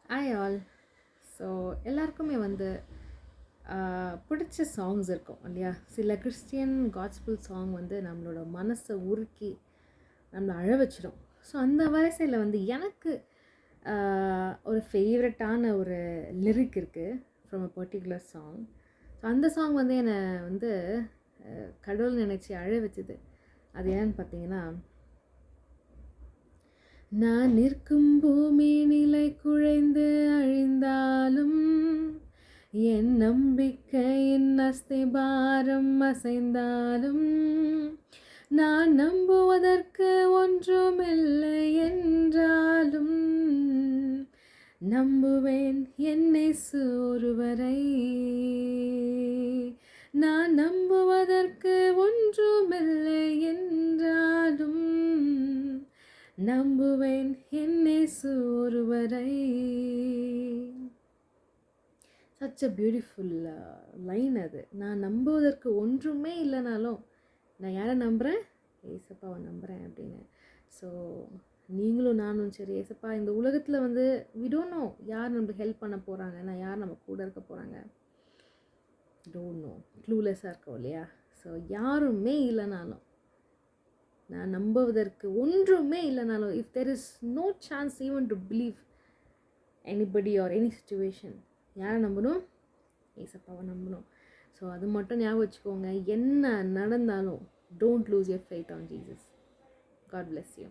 Hi all. So எல்லாருக்குமே வந்து பிடிச்ச சாங்ஸ் இருக்கும் இல்லையா? சில கிறிஸ்டியன் காஸ்பிள் சாங் வந்து நம்மளோட மனசை உருக்கி நம்மளை அழ வச்சிடும். ஸோ அந்த வரிசையில் வந்து எனக்கு ஒரு ஃபேவரட்டான ஒரு லிரிக் இருக்குது from a particular song. So அந்த சாங் வந்து என்னை வந்து கடவுள் நினச்சி அழ வச்சுது. அது ஏன்னு பார்த்தீங்கன்னா, நான் நிற்கும் பூமி நிலை குழைந்து அழிந்தாலும் என் நம்பிக்கையின் அஸ்திபாரம் அசைந்தாலும் நான் நம்புவதற்கு ஒன்றுமில்லை என்றாலும் நம்புவேன் என்னை ஒருவரை. நான் நம்புவதற்கு ஒன்றுமில்லை என்றாலும் நம்புவேன் என்னை ஒருவரை. சச் அ பியூட்டிஃபுல் லைன் அது. நான் நம்புவதற்கு ஒன்றுமே இல்லைனாலும் நான் யாரை நம்புகிறேன்? ஏசப்பாவை நம்புகிறேன் அப்படின்னு. ஸோ நீங்களும் நானும் சரி, ஏசப்பா இந்த உலகத்தில் வந்து வி டோன்ட் நோ யார் நம்மளுக்கு ஹெல்ப் பண்ண போகிறாங்க, நான் யார் நம்ம கூட இருக்க போகிறாங்க, டோன்ட் நோ, க்ளூலெஸ்ஸாக இருக்கோம் இல்லையா? ஸோ யாருமே இல்லைனாலும், நான் நம்புவதற்கு ஒன்றுமே இல்லைனாலும், if there is no chance even to believe anybody or any situation, யாரை நம்பணும்? ஏசப்பாவை நம்பணும். ஸோ அது மட்டும் ஞாபகம் வச்சுக்கோங்க. என்ன நடந்தாலும் don't lose your faith on Jesus. God bless you.